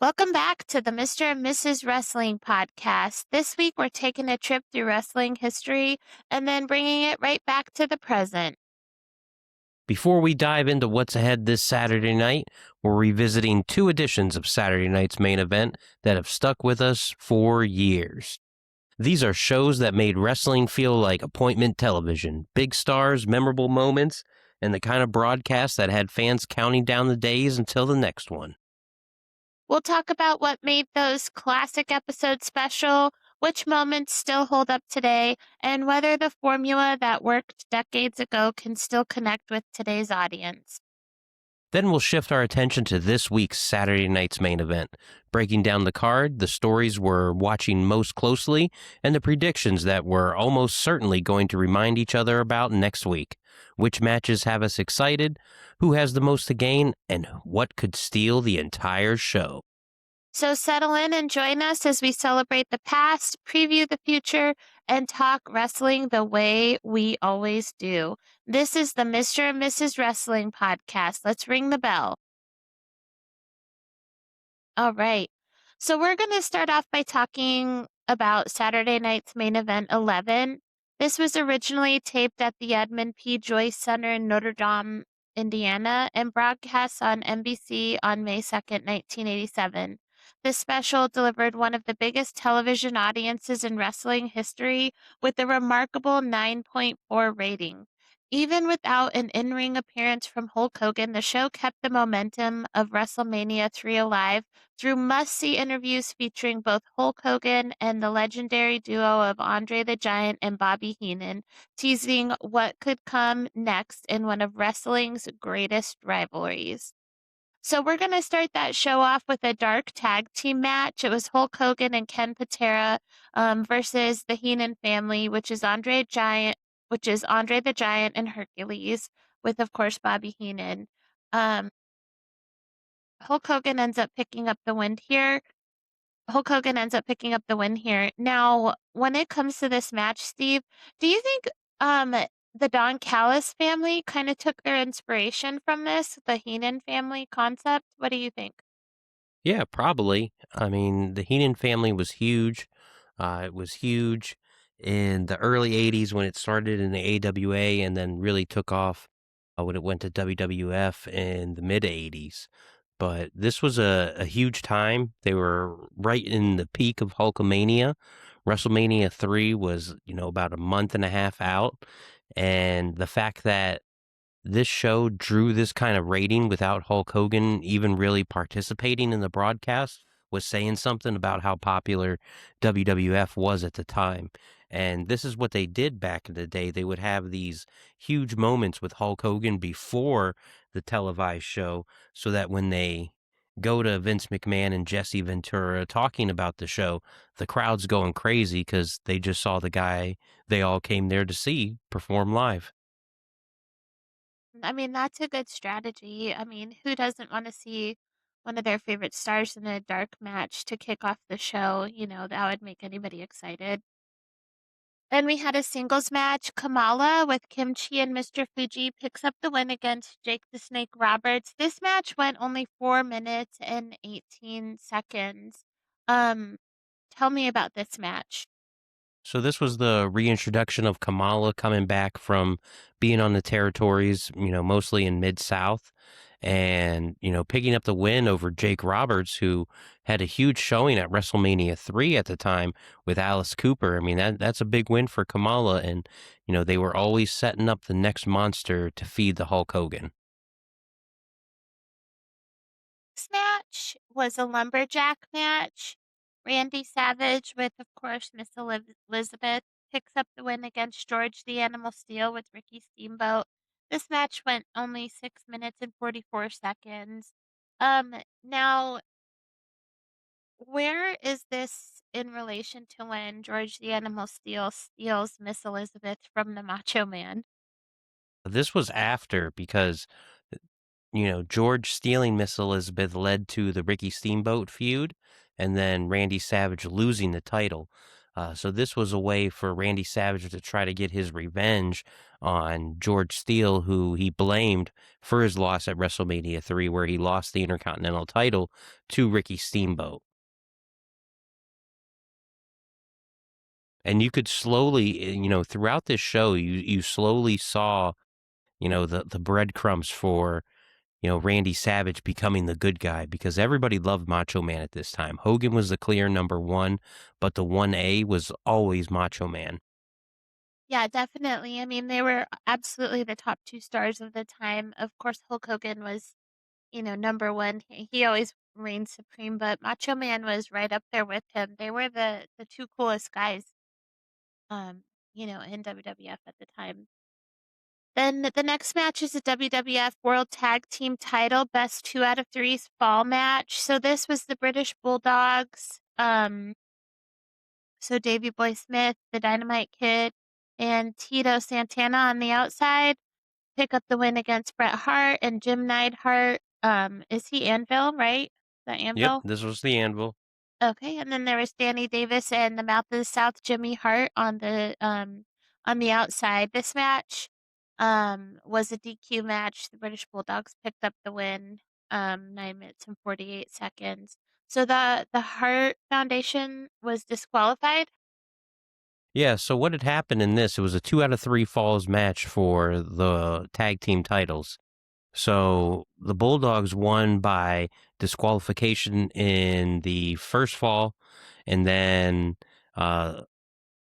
Welcome back to the Mr. and Mrs. Wrestling podcast. This week, we're taking a trip through wrestling history and then bringing it right back to the present. Before we dive into what's ahead this Saturday night, we're revisiting two editions of Saturday night's main event that have stuck with us for years. These are shows that made wrestling feel like appointment television, big stars, memorable moments, and the kind of broadcast that had fans counting down the days until the next one. We'll talk about what made those classic episodes special, which moments still hold up today, and whether the formula that worked decades ago can still connect with today's audience. Then we'll shift our attention to this week's Saturday night's main event, breaking down the card, the stories we're watching most closely, and the predictions that we're almost certainly going to remind each other about next week. Which matches have us excited, who has the most to gain, and what could steal the entire show. So settle in and join us as we celebrate the past, preview the future, and talk wrestling the way we always do. This is the Mr. and Mrs. Wrestling podcast. Let's ring the bell. All right. So we're going to start off by talking about Saturday night's main event 11. This was originally taped at the Edmund P. Joyce Center in Notre Dame, Indiana, and broadcast on NBC on May 2nd, 1987. This special delivered one of the biggest television audiences in wrestling history with a remarkable 9.4 rating. Even without an in-ring appearance from Hulk Hogan, the show kept the momentum of WrestleMania 3 alive through must-see interviews featuring both Hulk Hogan and the legendary duo of Andre the Giant and Bobby Heenan, teasing what could come next in one of wrestling's greatest rivalries. So we're going to start that show off with a dark tag team match. It was Hulk Hogan and Ken Patera versus the Heenan family, which is Andre the Giant and Hercules, with of course Bobby Heenan. Hulk Hogan ends up picking up the win here. Now, when it comes to this match, Steve, do you think the Don Callis family kind of took their inspiration from this, the Heenan family concept? What do you think? Yeah, probably. I mean, the Heenan family was huge. It was huge in the early 80s when it started in the AWA and then really took off when it went to WWF in the mid 80s. But this was a huge time. They were right in the peak of Hulkamania. WrestleMania 3 was, about a month and a half out. And the fact that this show drew this kind of rating without Hulk Hogan even really participating in the broadcast was saying something about how popular WWF was at the time. And this is what they did back in the day. They would have these huge moments with Hulk Hogan before the televised show so that when they go to Vince McMahon and Jesse Ventura talking about the show, the crowd's going crazy because they just saw the guy they all came there to see perform live. I mean, that's a good strategy. I mean, who doesn't want to see one of their favorite stars in a dark match to kick off the show? That would make anybody excited. Then we had a singles match. Kamala with Kimchi and Mr. Fuji picks up the win against Jake the Snake Roberts. This match went only 4 minutes and 18 seconds. Um, Tell me about this match. So this was the reintroduction of Kamala coming back from being on the territories, mostly in Mid-South and, picking up the win over Jake Roberts, who had a huge showing at WrestleMania 3 at the time with Alice Cooper. I mean, that's a big win for Kamala. And, they were always setting up the next monster to feed the Hulk Hogan. This match was a lumberjack match. Randy Savage with, of course, Miss Elizabeth picks up the win against George the Animal Steel with Ricky Steamboat. This match went only 6 minutes and 44 seconds. Now, where is this in relation to when George the Animal Steel steals Miss Elizabeth from the Macho Man? This was after because George stealing Miss Elizabeth led to the Ricky Steamboat feud, and then Randy Savage losing the title. So this was a way for Randy Savage to try to get his revenge on George Steele, who he blamed for his loss at WrestleMania 3, where he lost the Intercontinental title to Ricky Steamboat. And you could slowly, throughout this show, you slowly saw, the breadcrumbs for, Randy Savage becoming the good guy, because everybody loved Macho Man at this time. Hogan was the clear number one, but the 1A was always Macho Man. Yeah, definitely. I mean, they were absolutely the top two stars of the time. Of course, Hulk Hogan was, number one. He always reigned supreme, but Macho Man was right up there with him. They were the two coolest guys, um, in WWF at the time. Then the next match is a WWF World Tag Team Title Best 2 out of 3 Fall match. So this was the British Bulldogs. So Davey Boy Smith, the Dynamite Kid, and Tito Santana on the outside pick up the win against Bret Hart and Jim Neidhart. Is he Anvil, right? The Yep, Anvil? this was the anvil. Okay, and then there was Danny Davis and the Mouth of the South, Jimmy Hart on the outside. This match was a DQ match. The British Bulldogs picked up the win, 9 minutes and 48 seconds. So the Hart Foundation was disqualified. Yeah, so what had happened in this, it was a 2 out of 3 falls match for the tag team titles. So the Bulldogs won by disqualification in the first fall, and then uh,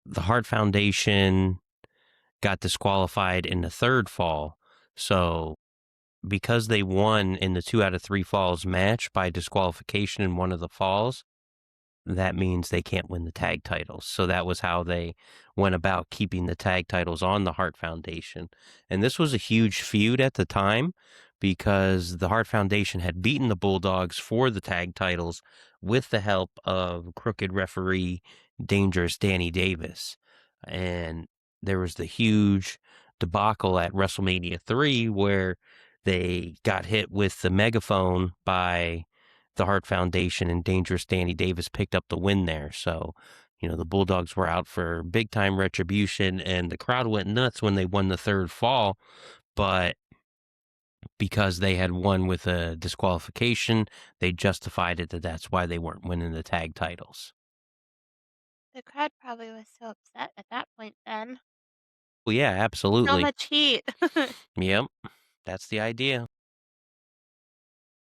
the Hart Foundation got disqualified in the third fall. So because they won in the 2 out of 3 falls match by disqualification in one of the falls, that means they can't win the tag titles. So that was how they went about keeping the tag titles on the Hart Foundation. And this was a huge feud at the time because the Hart Foundation had beaten the Bulldogs for the tag titles with the help of crooked referee Dangerous Danny Davis. And there was the huge debacle at WrestleMania 3 where they got hit with the megaphone by the Hart Foundation, and Dangerous Danny Davis picked up the win there. So, the Bulldogs were out for big time retribution, and the crowd went nuts when they won the third fall. But because they had won with a disqualification, they justified it that that's why they weren't winning the tag titles. The crowd probably was so upset at that point then. Well, yeah, So absolutely. much heat. Yep, that's the idea.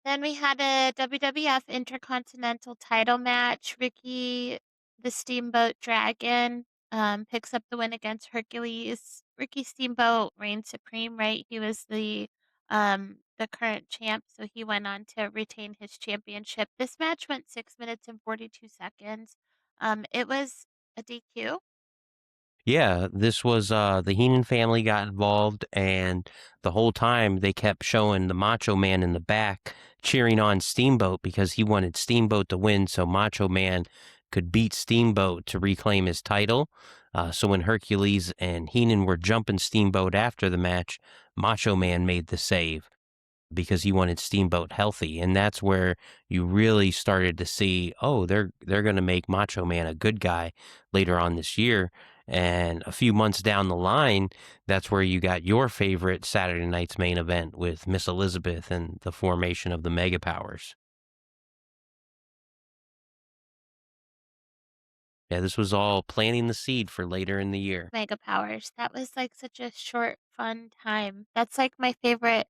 Then we had a WWF Intercontinental title match. Ricky the Steamboat Dragon picks up the win against Hercules. Ricky Steamboat reigned supreme, right? He was the current champ, so he went on to retain his championship. This match went 6 minutes and 42 seconds. It was a DQ. Yeah, this was the Heenan family got involved, and the whole time they kept showing the Macho Man in the back cheering on Steamboat because he wanted Steamboat to win so Macho Man could beat Steamboat to reclaim his title. So when Hercules and Heenan were jumping Steamboat after the match, Macho Man made the save because he wanted Steamboat healthy, and that's where you really started to see, oh, they're going to make Macho Man a good guy later on this year. And a few months down the line, that's where you got your favorite Saturday night's main event with Miss Elizabeth and the formation of the Mega Powers. Yeah, this was all planting the seed for later in the year. Mega Powers. That was like such a short, fun time. That's like my favorite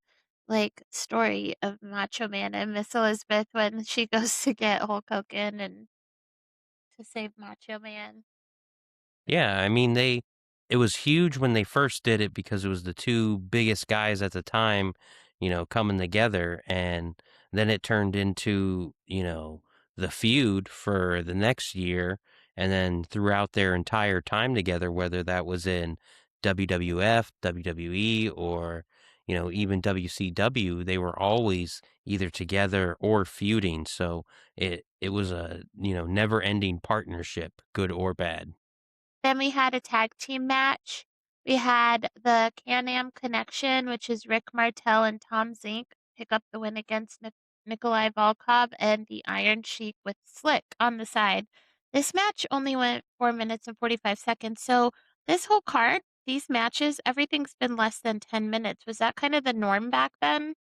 like story of Macho Man and Miss Elizabeth when she goes to get Hulk Hogan and to save Macho Man. Yeah, I mean it was huge when they first did it because it was the two biggest guys at the time, coming together, and then it turned into, the feud for the next year, and then throughout their entire time together, whether that was in WWF, WWE, or even WCW, they were always either together or feuding. So it was a, never-ending partnership, good or bad. Then we had a tag team match. We had the Can-Am Connection, which is Rick Martel and Tom Zink, pick up the win against Nikolai Volkov and the Iron Sheik with Slick on the side. This match only went 4 minutes and 45 seconds. So this whole card, these matches, everything's been less than 10 minutes. Was that kind of the norm back then?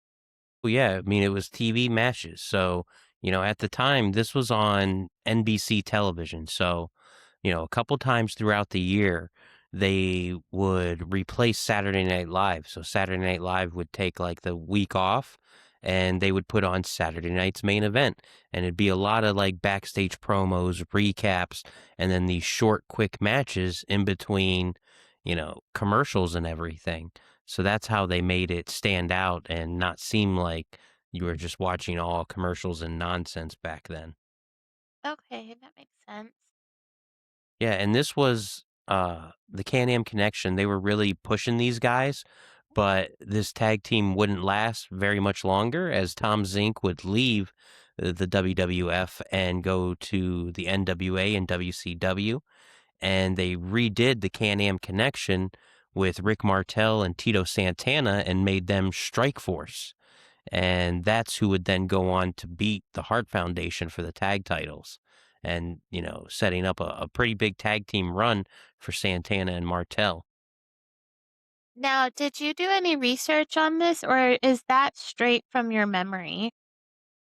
Well, yeah, I mean, it was TV matches. So, at the time, this was on NBC television. So, a couple times throughout the year, they would replace Saturday Night Live. So, Saturday Night Live would take like the week off and they would put on Saturday night's main event. And it'd be a lot of like backstage promos, recaps, and then these short, quick matches in between, commercials and everything. So that's how they made it stand out and not seem like you were just watching all commercials and nonsense back then. Okay, that makes sense. Yeah, and this was the Can-Am Connection. They were really pushing these guys, but this tag team wouldn't last very much longer as Tom Zink would leave the WWF and go to the NWA and WCW, and they redid the Can-Am Connection with Rick Martel and Tito Santana and made them Strike Force. And that's who would then go on to beat the Hart Foundation for the tag titles. And, setting up a pretty big tag team run for Santana and Martel, Now, did you do any research on this, or is that straight from your memory?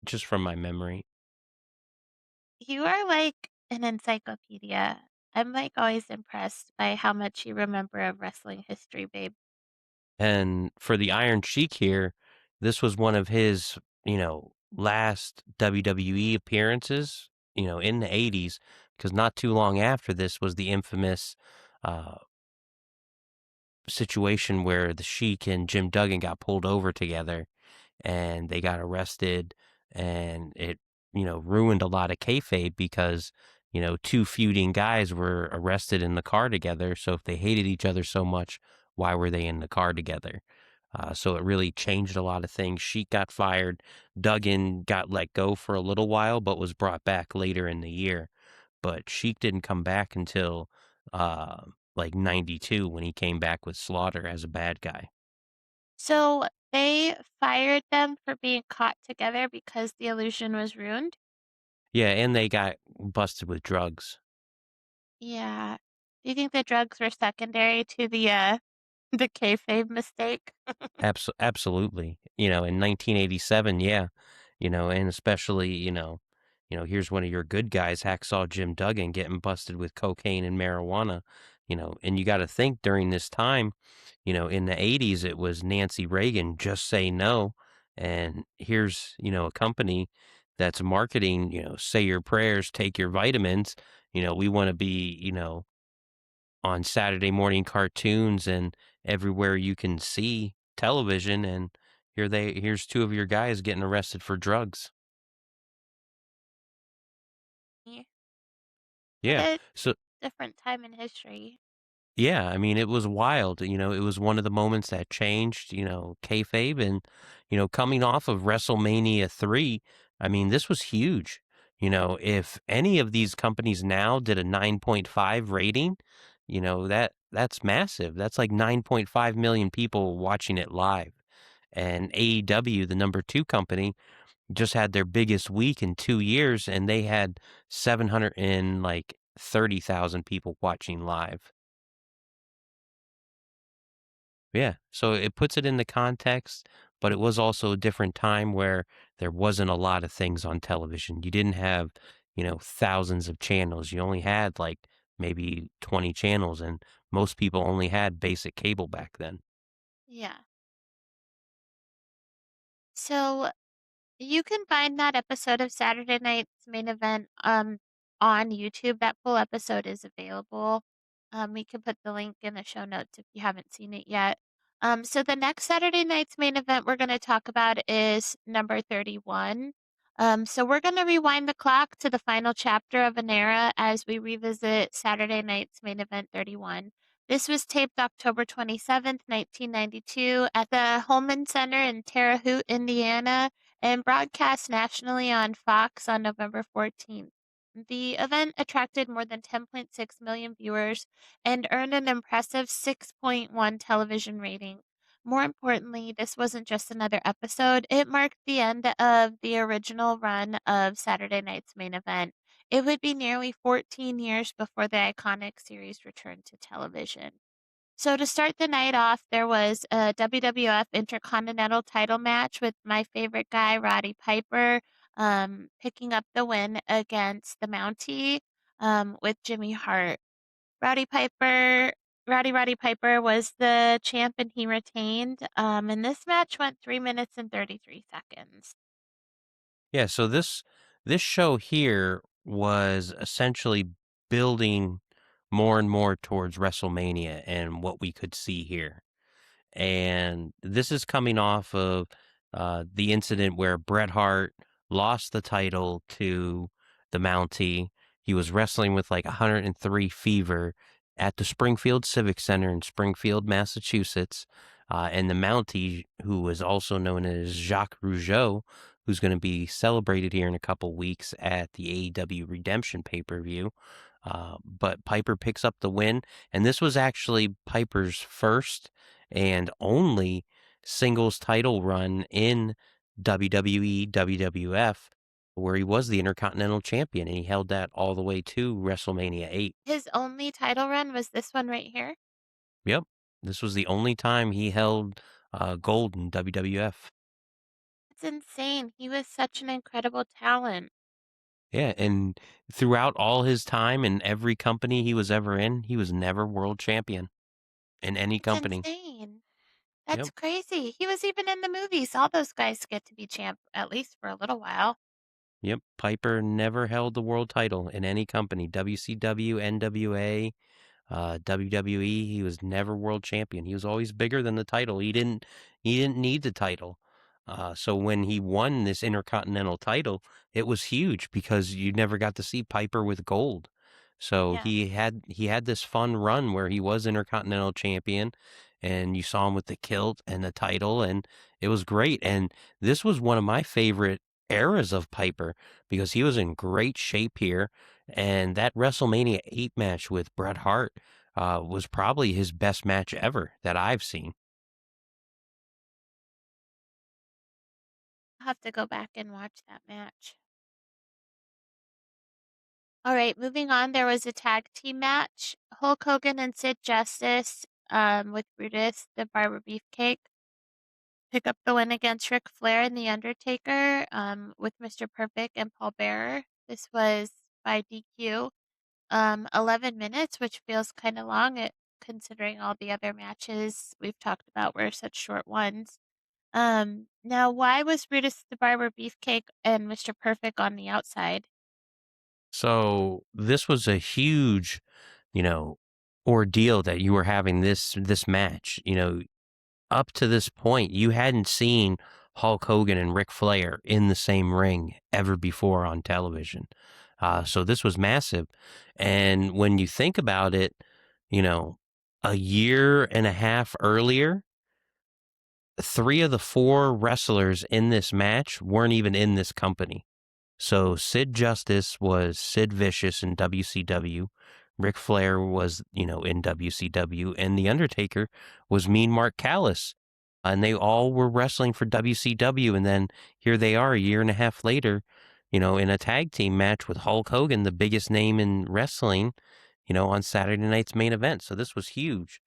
just from my memory. You are like an encyclopedia. I'm like always impressed by how much you remember of wrestling history, babe. And for the Iron Sheik here, this was one of his, last WWE appearances, in the 80s, because not too long after this was the infamous uh, situation where the Sheik and Jim Duggan got pulled over together and they got arrested, and it ruined a lot of kayfabe because two feuding guys were arrested in the car together. So if they hated each other so much, why were they in the car together? So it really changed a lot of things. Sheik got fired. Duggan got let go for a little while, but was brought back later in the year. But Sheik didn't come back until uh, like 92 when he came back with Slaughter as a bad guy. So they fired them for being caught together because the illusion was ruined? Yeah, and they got busted with drugs. Yeah. Do you think the drugs were secondary to the the kayfabe mistake? Absolutely. In 1987, yeah. And especially, here's one of your good guys, Hacksaw Jim Duggan, getting busted with cocaine and marijuana. And you got to think during this time, in the 80s, it was Nancy Reagan, just say no. And here's, a company that's marketing, say your prayers, take your vitamins. We want to be, on Saturday morning cartoons and everywhere you can see television, and here's two of your guys getting arrested for drugs. Yeah. What Yeah. a So different time in history. yeah, I mean, it was wild. It was one of the moments that changed, kayfabe, and coming off of WrestleMania 3, I mean, this was huge. If any of these companies now did a 9.5 rating, that's massive. That's like 9.5 million people watching it live. And AEW, the number 2 company, just had their biggest week in 2 years, and they had 700 and like 30,000 people watching live. Yeah, so it puts it in the context, but it was also a different time where there wasn't a lot of things on television. You didn't have, thousands of channels. You only had like maybe 20 channels, and most people only had basic cable back then. Yeah. So you can find that episode of Saturday Night's Main Event on YouTube. That full episode is available. We can put the link in the show notes if you haven't seen it yet. So the next Saturday Night's Main Event we're going to talk about is number 31. So we're going to rewind the clock to the final chapter of an era as we revisit Saturday Night's Main Event 31. This was taped October 27th, 1992 at the Holman Center in Terre Haute, Indiana, and broadcast nationally on Fox on November 14th. The event attracted more than 10.6 million viewers and earned an impressive 6.1 television rating. more importantly, this wasn't just another episode, it marked the end of the original run of Saturday Night's Main Event. It would be nearly 14 years before the iconic series returned to television. So to start the night off, there was a WWF Intercontinental title match with my favorite guy, Roddy Piper, picking up the win against the Mountie, with Jimmy Hart. Roddy Piper, Roddy Piper was the champ and he retained. And this match went 3 minutes and 33 seconds. Yeah, so this show here was essentially building more and more towards WrestleMania and what we could see here. And this is coming off of the incident where Bret Hart lost the title to the Mountie. He was wrestling with like 103 fever at the Springfield Civic Center in Springfield, Massachusetts. And the Mountie, who was also known as Jacques Rougeau, who's going to be celebrated here in a couple weeks at the AEW Redemption pay-per-view. But Piper picks up the win, and this was actually Piper's first and only singles title run in WWE, WWF, where he was the Intercontinental Champion, and he held that all the way to WrestleMania 8. His only title run was this one right here. Yep. This was the only time he held gold in WWF. It's insane. He was such an incredible talent. Yeah, and throughout all his time in every company he was ever in, he was never world champion in any It's company. insane. Yep. That's crazy. He was even in the movies. All those guys get to be champ at least for a little while. Yep. Piper never held the world title in any company. WCW, NWA, WWE. He was never world champion. He was always bigger than the title. He didn't need the title. So when he won this Intercontinental title, it was huge because you never got to see Piper with gold. So Yeah. he had this fun run where he was Intercontinental champion, and you saw him with the kilt and the title, and it was great. And this was one of my favorite eras of Piper because he was in great shape here. And that WrestleMania 8 match with Bret Hart was probably his best match ever that I've seen. I'll have to go back and watch that match. All right, moving on, there was a tag team match. Hulk Hogan and Sid Justice, with Brutus, the Barber Beefcake, pick up the win against Ric Flair and The Undertaker, with Mr. Perfect and Paul Bearer. This was by DQ. 11 minutes, which feels kind of long, considering all the other matches we've talked about were such short ones. Now, why was Brutus the Barber Beefcake and Mr. Perfect on the outside? So this was a huge, you know, ordeal that you were having this match. Up to this point, you hadn't seen Hulk Hogan and Ric Flair in the same ring ever before on television. So this was massive. And when you think about it, you know, a year and a half earlier, three of the four wrestlers in this match weren't even in this company. So Sid Justice was Sid Vicious in WCW. Ric Flair was, in WCW, and The Undertaker was Mean Mark Callis. And they all were wrestling for WCW. And then here they are a year and a half later, in a tag team match with Hulk Hogan, the biggest name in wrestling, on Saturday night's Main Event. So this was huge.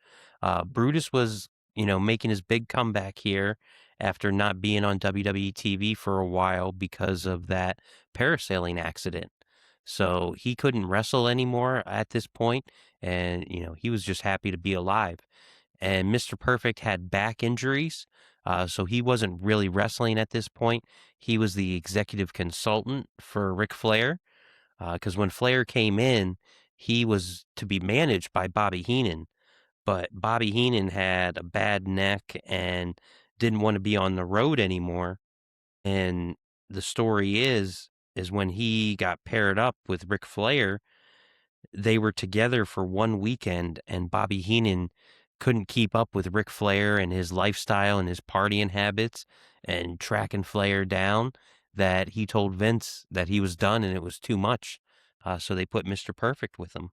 Brutus was, making his big comeback here after not being on WWE TV for a while because of that parasailing accident. So he couldn't wrestle anymore at this point, and he was just happy to be alive. And Mr. Perfect had back injuries, so he wasn't really wrestling at this point. He was the executive consultant for Ric Flair, because when Flair came in, he was to be managed by Bobby Heenan, but Bobby Heenan had a bad neck and didn't want to be on the road anymore. And the story is when he got paired up with Ric Flair, they were together for one weekend, and Bobby Heenan couldn't keep up with Ric Flair and his lifestyle and his partying habits and tracking Flair down, that he told Vince that he was done and it was too much. So they put Mr. Perfect with him.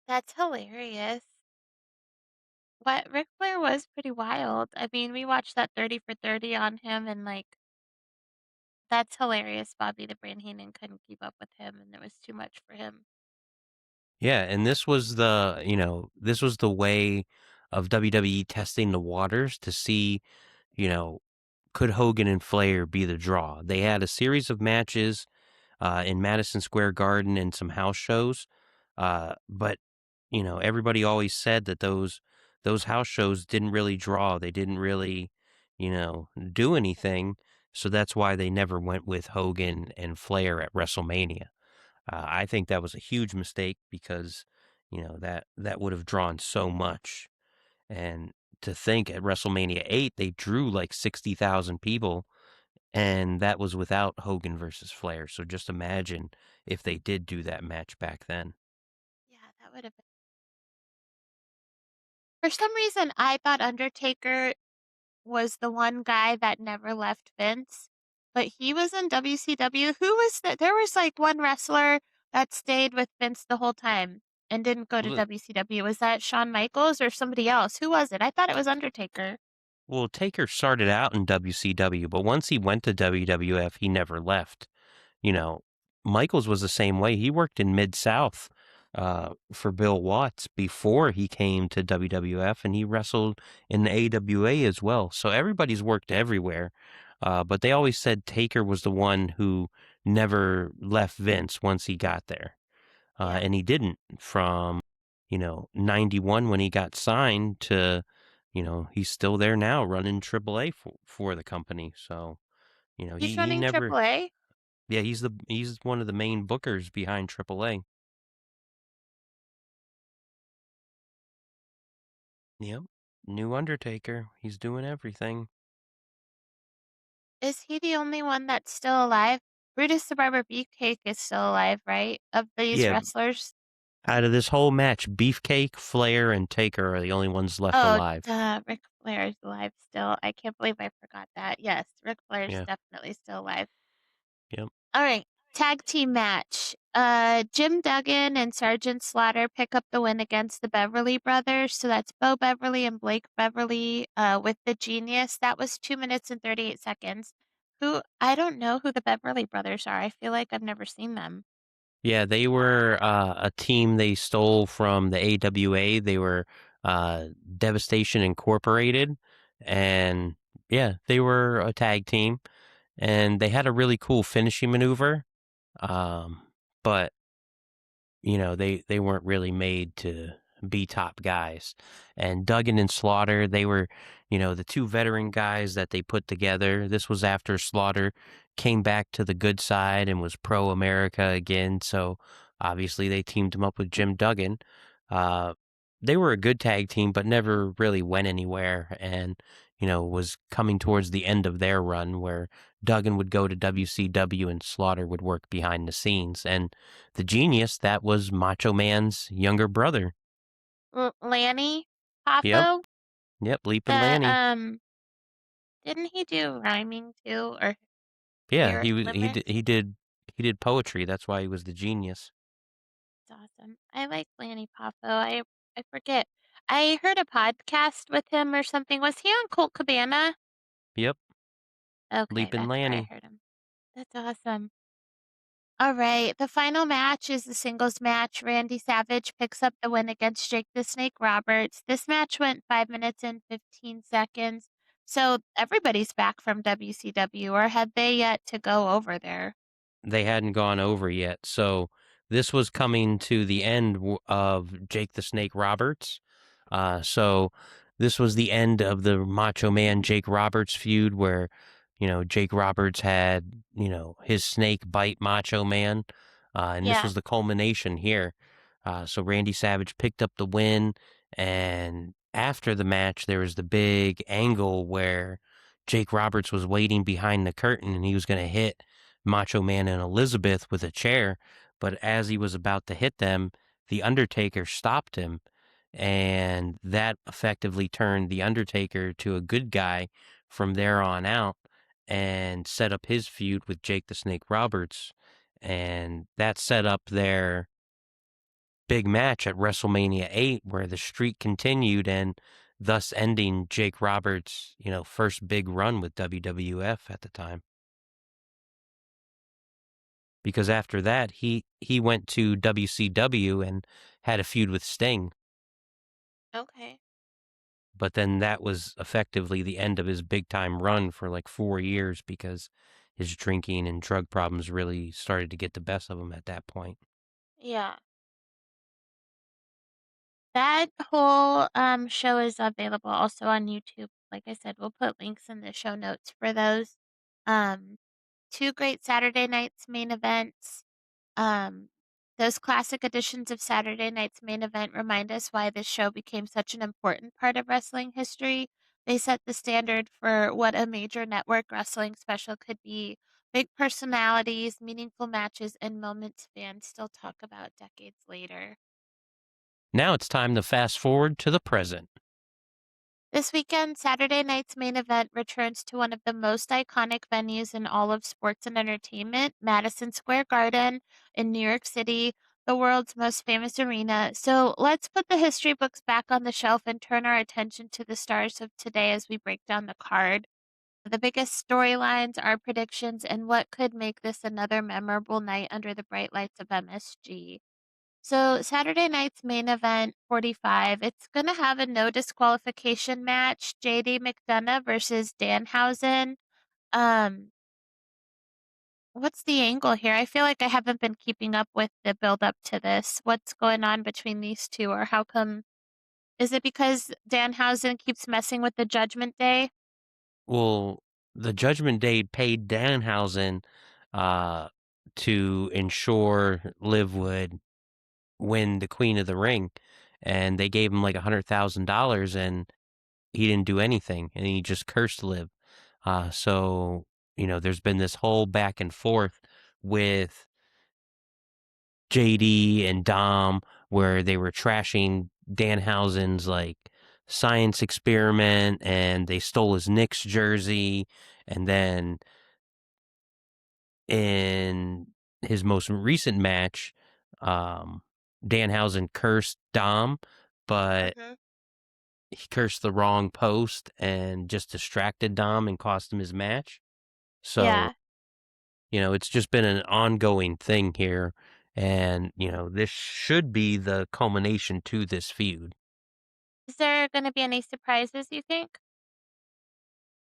That's hilarious. what Ric Flair was pretty wild. I mean, we watched that 30 for 30 on him, and like, that's hilarious. Bobby the Brain Heenan couldn't keep up with him, and it was too much for him. Yeah, and this was the way of WWE testing the waters to see, you know, could Hogan and Flair be the draw? They had a series of matches in Madison Square Garden and some house shows, but everybody always said that those house shows didn't really draw. They didn't really, do anything. So that's why they never went with Hogan and Flair at WrestleMania. I think that was a huge mistake because, that would have drawn so much. And to think at WrestleMania 8, they drew like 60,000 people, and that was without Hogan versus Flair. So just imagine if they did do that match back then. Yeah, that would have been. For some reason, I thought Undertaker was the one guy that never left Vince, but he was in WCW. Who was that? There was like one wrestler that stayed with Vince the whole time and didn't go to Well, WCW. Was that Shawn Michaels or somebody else? Who was it? I thought it was Undertaker. well, Taker started out in WCW, but once he went to WWF, he never left. You know, Michaels was the same way. He worked in Mid South for Bill Watts before he came to WWF, and he wrestled in the AWA as well. So everybody's worked everywhere. But they always said Taker was the one who never left Vince once he got there. Yeah. And he didn't from, 91 when he got signed to, he's still there now running AAA for the company. So, He's he running never, AAA. yeah, he's one of the main bookers behind AAA. Yep. New Undertaker. He's doing everything. Is he the only one that's still alive? Brutus the Barber Beefcake is still alive, right? Of these Yeah. wrestlers? Out of this whole match, Beefcake, Flair, and Taker are the only ones left Oh, alive. duh, Ric Flair is alive still. I can't believe I forgot that. Yes, Ric Flair's Yeah. definitely still alive. Yep. All right, tag team match. Jim Duggan and Sergeant Slaughter pick up the win against the Beverly Brothers. So that's Bo Beverly and Blake Beverly with the Genius. That was 2 minutes and 38 seconds. I don't know who the Beverly Brothers are. I feel like I've never seen them. Yeah, they were a team they stole from the AWA. They were Devastation Incorporated, and yeah, they were a tag team, and they had a really cool finishing maneuver. Um, but they weren't really made to be top guys. And Duggan and Slaughter, they were, the two veteran guys that they put together. This was after Slaughter came back to the good side and was pro America again. So obviously they teamed him up with Jim Duggan. Uh, they were a good tag team, but never really went anywhere. And, was coming towards the end of their run where Duggan would go to WCW and Slaughter would work behind the scenes. And the Genius, that was Macho Man's younger brother. Lanny Yep. Poffo? Yep. Leaping The Lanny. didn't he do rhyming too or Yeah. lyric limerick? He did poetry. That's why he was the Genius. It's awesome. I like Lanny Poffo. I forget. I heard a podcast with him or something. Was he on Colt Cabana? Yep. Okay, Leaping that's where I Lanny. heard him. That's awesome. All right, the final match is the singles match. Randy Savage picks up the win against Jake the Snake Roberts. This match went 5 minutes and 15 seconds. So everybody's back from WCW, or had they yet to go over there? They hadn't gone over yet. So this was coming to the end of Jake the Snake Roberts. So this was the end of the Macho Man Jake Roberts feud where, Jake Roberts had, his snake bite Macho Man. And this Yeah. was the culmination here. So Randy Savage picked up the win. And after the match, there was the big angle where Jake Roberts was waiting behind the curtain and he was going to hit Macho Man and Elizabeth with a chair. But as he was about to hit them, the Undertaker stopped him, and that effectively turned the Undertaker to a good guy from there on out and set up his feud with Jake the Snake Roberts. And that set up their big match at WrestleMania 8 where the streak continued and thus ending Jake Roberts', first big run with WWF at the time. Because after that, he went to WCW and had a feud with Sting, Okay. but then that was effectively the end of his big time run for like 4 years because his drinking and drug problems really started to get the best of him at that point. Yeah. That whole show is available also on YouTube. Like I said, we'll put links in the show notes for those. Um, Two great Saturday night's main events. Um, those classic editions of Saturday night's main event remind us why this show became such an important part of wrestling history. They set the standard for what a major network wrestling special could be. Big personalities, meaningful matches, and moments fans still talk about decades later. Now it's time to fast forward to the present. This weekend, Saturday night's main event returns to one of the most iconic venues in all of sports and entertainment, Madison Square Garden in New York City, the world's most famous arena. So let's put the history books back on the shelf and turn our attention to the stars of today as we break down the card. The biggest storylines, our predictions, and what could make this another memorable night under the bright lights of MSG. So Saturday night's main event, 45, it's gonna have a no disqualification match, JD McDonough versus Danhausen. Um, what's the angle here? I feel like I haven't been keeping up with the build up to this. What's going on between these two, or how come? Is it because Danhausen keeps messing with the Judgment Day? Well, the Judgment Day paid Danhausen uh, to ensure Liv would win the Queen of the Ring, and they gave him like $100,000, and he didn't do anything, and he just cursed Liv. So there's been this whole back and forth with JD and Dom where they were trashing Danhausen's like science experiment, and they stole his Knicks jersey, and then in his most recent match, um, Danhausen cursed Dom, but Hmm. he cursed the wrong post and just distracted Dom and cost him his match. So, Yeah. it's just been an ongoing thing here. And, this should be the culmination to this feud. Is there gonna be any surprises, you think?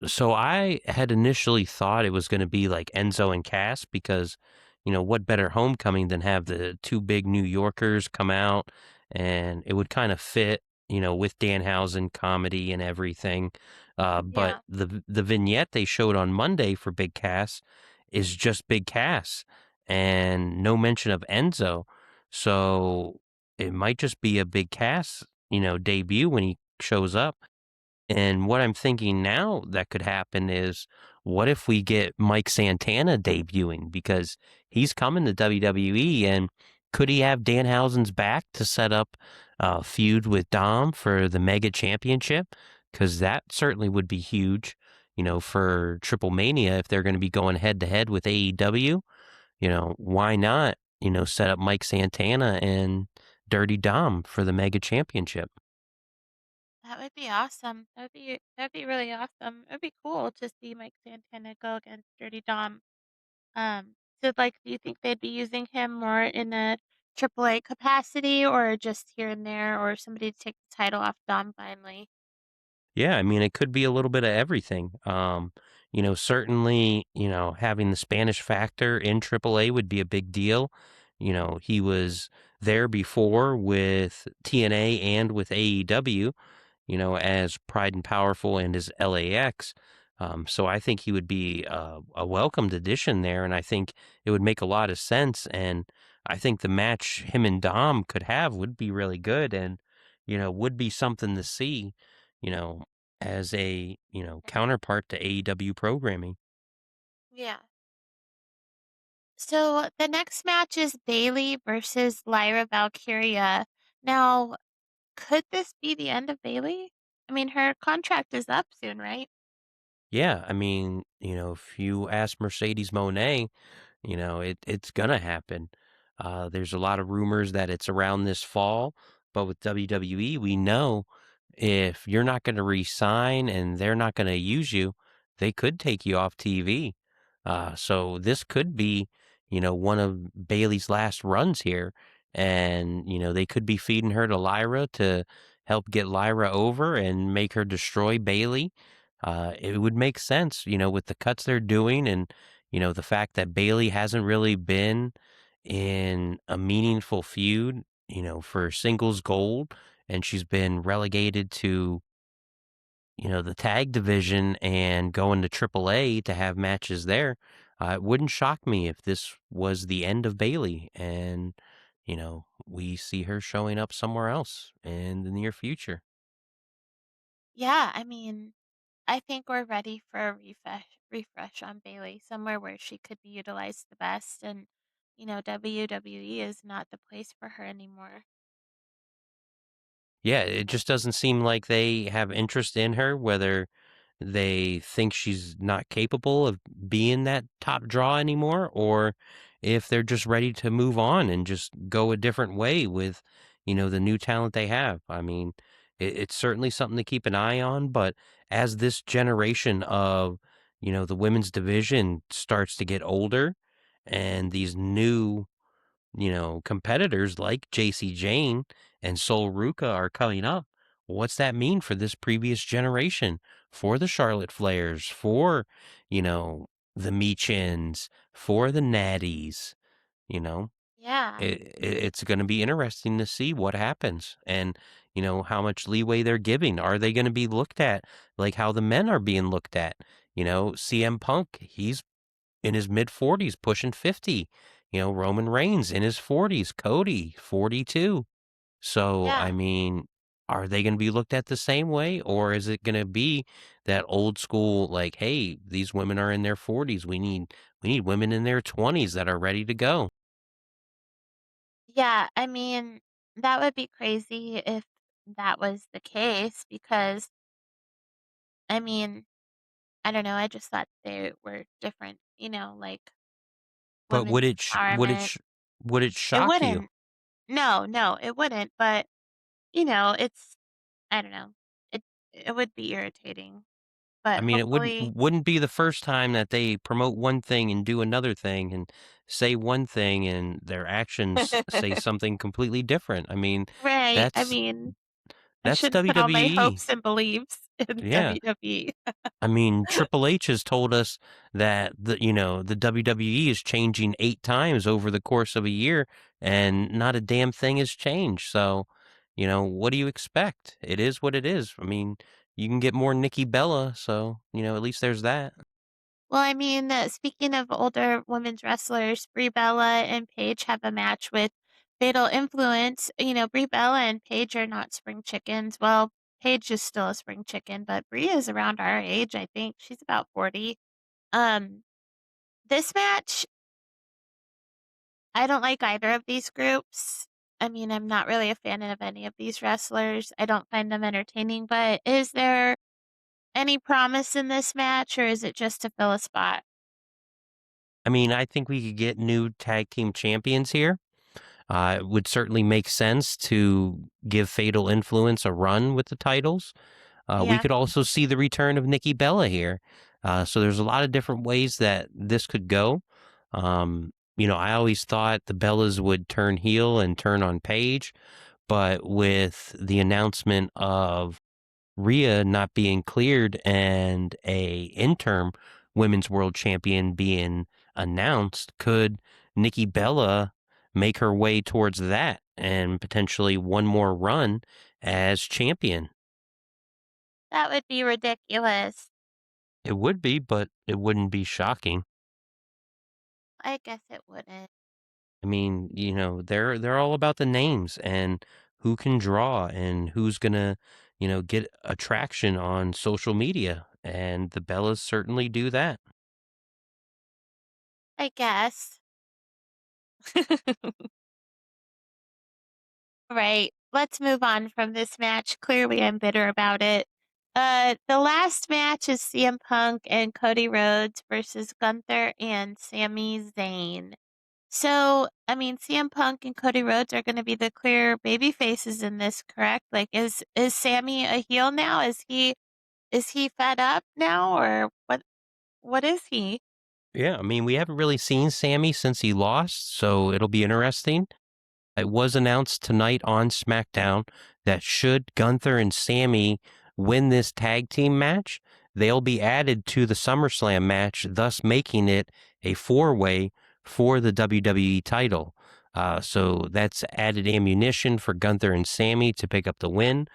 So I had initially thought it was going to be like Enzo and Cass because, what better homecoming than have the two big New Yorkers come out, and it would kind of fit, with Danhausen comedy and everything. But Yeah. the vignette they showed on Monday for Big Cass is just Big Cass and no mention of Enzo. So it might just be a Big Cass, debut when he shows up. And what I'm thinking now that could happen is, what if we get Mike Santana debuting because he's coming to WWE, and could he have Danhausen's back to set up a feud with Dom for the Mega Championship? Because that certainly would be huge, for Triple Mania if they're going to be going head to head with AEW. Why not, set up Mike Santana and Dirty Dom for the Mega Championship? That would be awesome. That'd be really awesome. It'd be cool to see Mike Santana go against Dirty Dom. So like, do you think they'd be using him more in a AAA capacity or just here and there, or somebody to take the title off Dom finally? Yeah, I mean, it could be a little bit of everything. Certainly, having the Spanish factor in AAA would be a big deal. He was there before with TNA and with AEW, as Pride and Powerful and as LAX. So I think he would be a welcomed addition there, and I think it would make a lot of sense. And I think the match him and Dom could have would be really good, and would be something to see, you know, as a counterpart to AEW programming. Yeah. So the next match is Bailey versus Lyra Valkyria. Now, could this be the end of Bailey? I mean, her contract is up soon, right? Yeah, I mean, if you ask Mercedes Monet, it's gonna happen. There's a lot of rumors that it's around this fall, but with WWE, we know if you're not gonna resign and they're not gonna use you, they could take you off TV. So this could be, one of Bailey's last runs here, and they could be feeding her to Lyra to help get Lyra over and make her destroy Bailey. It would make sense, with the cuts they're doing, and the fact that Bailey hasn't really been in a meaningful feud, for singles gold, and she's been relegated to, the tag division and going to AAA to have matches there. It wouldn't shock me if this was the end of Bailey and, we see her showing up somewhere else in the near future. Yeah, I mean, I think we're ready for a refresh on Bailey, somewhere where she could be utilized the best, and WWE is not the place for her anymore. Yeah, it just doesn't seem like they have interest in her, whether they think she's not capable of being that top draw anymore, or if they're just ready to move on and just go a different way with, the new talent they have. I mean, it's certainly something to keep an eye on, but as this generation of, the women's division starts to get older and these new competitors like JC Jane and Sol Ruka are coming up. What's that mean for this previous generation, for the Charlotte Flairs, for, you know, the Meechins, for the Natties? You know, Yeah. it's going to be interesting to see what happens and, how much leeway they're giving. Are they going to be looked at like how the men are being looked at? CM Punk, he's in his mid 40s, pushing 50. Roman Reigns in his 40s, Cody 42. So, I Yeah. mean, are they going to be looked at the same way, or is it going to be that old school like, hey, these women are in their 40s. We need women in their 20s that are ready to go. Yeah, I mean, that would be crazy if that was the case because, I mean, I don't know, I just thought they were different, like But women's empowerment. would it It shock you? wouldn't. No, no, it wouldn't, but, it's I don't know. It it would be irritating, I but mean, it wouldn't hopefully. wouldn't be the first time that they promote one thing and do another thing and say one thing and their actions say something completely different. I mean, Right, I that's mean, I that's shouldn't put all my WWE. hopes and beliefs in Yeah. WWE. I mean, Triple H has told us that the WWE is changing 8 times over the course of a year and not a damn thing has changed. So, what do you expect? It is what it is. I mean, you can get more Nikki Bella, so, at least there's that. Well, I mean, speaking of older women's wrestlers, Brie Bella and Paige have a match with Fatal Influence. Brie Bella and Paige are not spring chickens. Well, Paige is still a spring chicken, but Brie is around our age, I think. She's about 40. Um, this match, I don't like either of these groups. I mean, I'm not really a fan of any of these wrestlers. I don't find them entertaining, but is there any promise in this match, or is it just to fill a spot? I mean, I think we could get new tag team champions here. It would certainly make sense to give Fatal Influence a run with the titles. We Yeah. could also see the return of Nikki Bella here. So there's a lot of different ways that this could go. I always thought the Bellas would turn heel and turn on Paige, but with the announcement of Rhea not being cleared and a interim women's world champion being announced, could Nikki Bella make her way towards that and potentially one more run as champion? That would be ridiculous. It would be, but it wouldn't be shocking. I guess it wouldn't. I mean, they're all about the names and who can draw and who's gonna, get attraction on social media. And the Bellas certainly do that. I guess. Right. Let's move on from this match. Clearly, I'm bitter about it. The last match is CM Punk and Cody Rhodes versus Gunther and Sami Zayn. So, I mean, CM Punk and Cody Rhodes are going to be the clear baby faces in this, correct? Like, is Sammy a heel now? Is he fed up now, or what is he? Yeah, I mean, we haven't really seen Sammy since he lost, so it'll be interesting. It was announced tonight on SmackDown that should Gunther and Sammy win this tag team match, they'll be added to the SummerSlam match, thus making it a four-way for the WWE title. So that's added ammunition for Gunther and Sammy to pick up the win,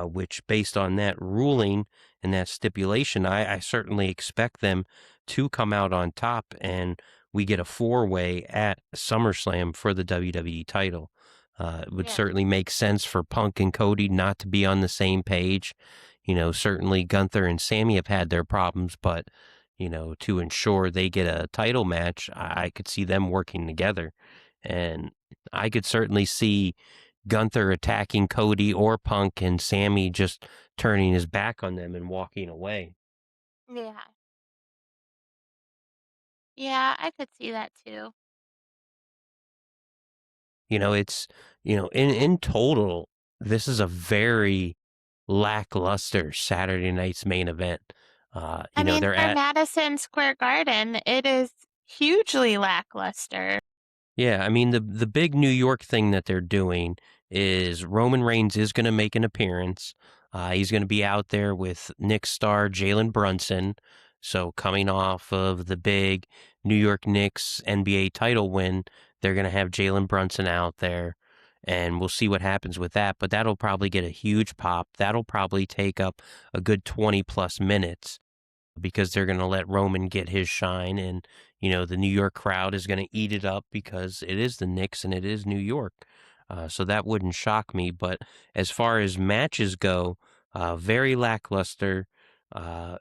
which, based on that ruling and that stipulation, I certainly expect them to come out on top and we get a four-way at SummerSlam for the WWE title. It would Yeah, certainly make sense for Punk and Cody not to be on the same page. Certainly Gunther and Sammy have had their problems, but to ensure they get a title match, I could see them working together, and I could certainly see Gunther attacking Cody or Punk and Sammy just turning his back on them and walking away. yeah, yeah. I could see that too. It's, in total, this is a very lackluster Saturday night's main event. I mean, They're for at, Madison Square Garden, it is hugely lackluster. yeah, I mean, the big New York thing that they're doing is Roman Reigns is going to make an appearance. He's going to be out there with Knicks star Jalen Brunson. So coming off of the big New York Knicks NBA title win, they're going to have Jalen Brunson out there, and we'll see what happens with that. But that'll probably get a huge pop. That'll probably take up a good 20 plus minutes because they're going to let Roman get his shine. And, the New York crowd is going to eat it up because it is the Knicks and it is New York. So that wouldn't shock me. But as far as matches go, very lackluster.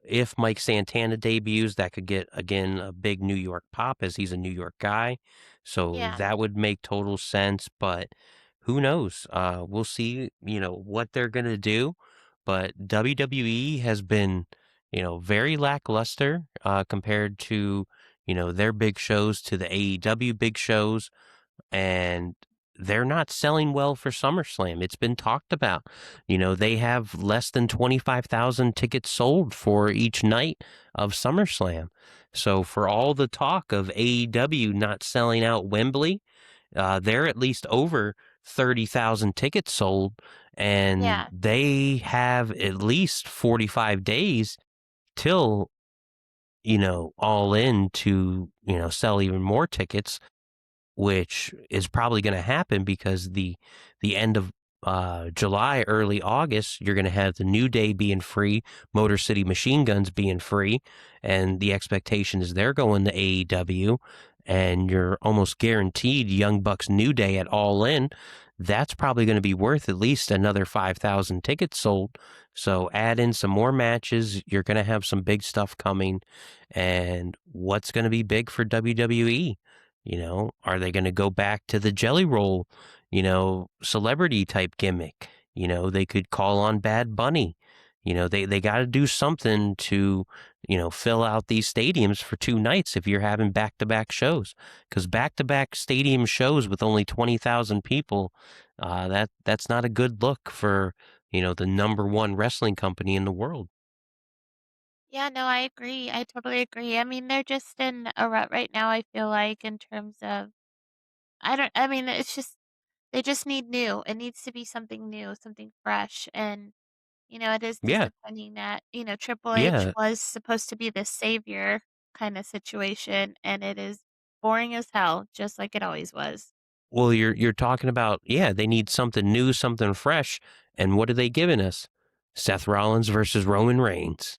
If Mike Santana debuts, that could get, again, a big New York pop as he's a New York guy. So Yeah. that would make total sense. But who knows? We'll see, what they're going to do. But WWE has been very lackluster compared to, their big shows to the AEW big shows, and they're not selling well for SummerSlam. It's been talked about. They have less than 25,000 tickets sold for each night of SummerSlam. So for all the talk of AEW not selling out Wembley, they're at least over 30,000 tickets sold, and Yeah. they have at least 45 days till, all in to, sell even more tickets, which is probably going to happen because the end of July, early August, you're going to have the New Day being free, Motor City Machine Guns being free, and the expectation is they're going to AEW, and you're almost guaranteed Young Bucks New Day at All In. That's probably going to be worth at least another 5,000 tickets sold. So add in some more matches. You're going to have some big stuff coming. And what's going to be big for WWE? Are they going to go back to the jelly roll, celebrity type gimmick? They could call on Bad Bunny. They got to do something to, fill out these stadiums for two nights if you're having back to back shows. Because back to back stadium shows with only 20,000 people, that's not a good look for, the number one wrestling company in the world. Yeah, no, I agree. I totally agree. I mean, they're just in a rut right now, I feel like, in terms of, I mean, it's just, they just need new. It needs to be something new, something fresh. And, it is Yeah. disappointing that, Triple H Yeah. was supposed to be the savior kind of situation, and it is boring as hell, just like it always was. Well, you're talking about, yeah, they need something new, something fresh, and what are they giving us? Seth Rollins versus Roman Reigns.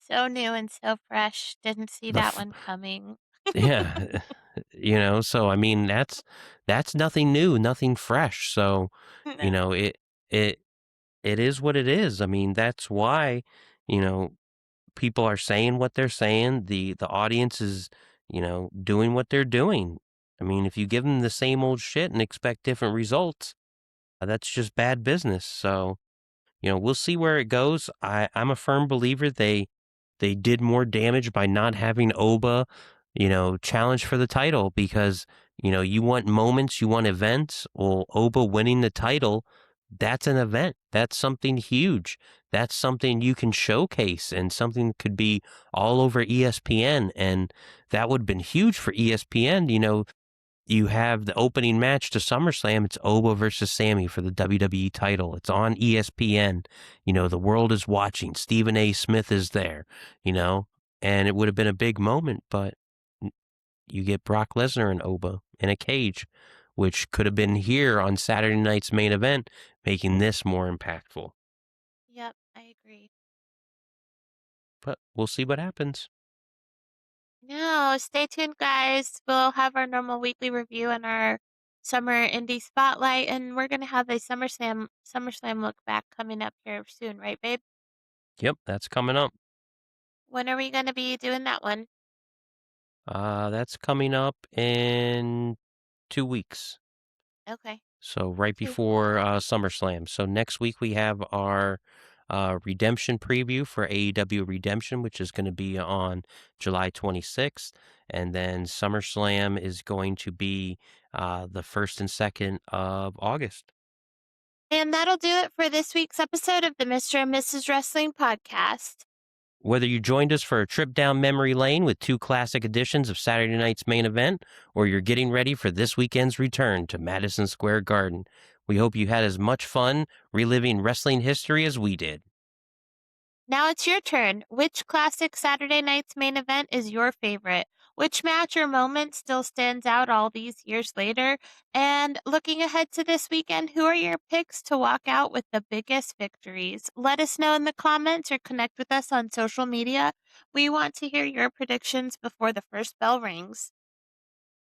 So new and so fresh. Didn't see The that f- one coming. yeah, so I mean that's nothing new, nothing fresh. So, you No. know, it it it is what it is. I mean, that's why, you know, people are saying what they're saying. The audience is, doing what they're doing. I mean, if you give them the same old shit and expect different results, that's just bad business. So, we'll see where it goes. I'm a firm believer they did more damage by not having Oba challenge for the title because, you want moments, you want events. Well, Oba winning the title, that's an event. That's something huge. That's something you can showcase and something that could be all over ESPN. And that would have been huge for ESPN. You have the opening match to SummerSlam. It's Oba versus Sammy for the WWE title. It's on ESPN. The world is watching. Stephen A. Smith is there, you know, and it would have been a big moment, but you get Brock Lesnar and Oba in a cage, which could have been here on Saturday night's main event, making this more impactful. Yep, I agree. But we'll see what happens. No, stay tuned, guys. We'll have our normal weekly review and our summer indie spotlight, and we're gonna have a SummerSlam look back coming up here soon, right, babe? Yep, that's coming up. When are we gonna be doing that one? That's coming up in 2 weeks. Okay. So right Two. before SummerSlam. So next week we have our redemption preview for AEW Redemption, which is going to be on July 26th. And then SummerSlam is going to be the 1st and 2nd of August. And that'll do it for this week's episode of the Mr. and Mrs. Wrestling Podcast. Whether you joined us for a trip down memory lane with two classic editions of Saturday night's main event, or you're getting ready for this weekend's return to Madison Square Garden, we hope you had as much fun reliving wrestling history as we did. Now it's your turn. Which classic Saturday night's main event is your favorite? Which match or moment still stands out all these years later? And looking ahead to this weekend, who are your picks to walk out with the biggest victories? Let us know in the comments or connect with us on social media. We want to hear your predictions before the first bell rings.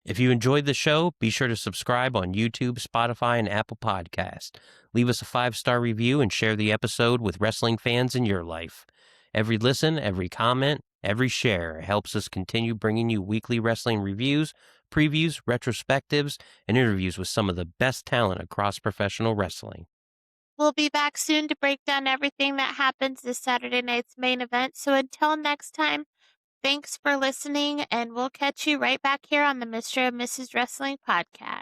If you enjoyed the show, be sure to subscribe on YouTube, Spotify, and Apple Podcast. Leave us a 5-star review and share the episode with wrestling fans in your life. Every listen, every comment, every share helps us continue bringing you weekly wrestling reviews, previews, retrospectives, and interviews with some of the best talent across professional wrestling. We'll be back soon to break down everything that happens this Saturday night's main event. So until next time, thanks for listening, and we'll catch you right back here on the Mr. and Mrs. Wrestling Podcast.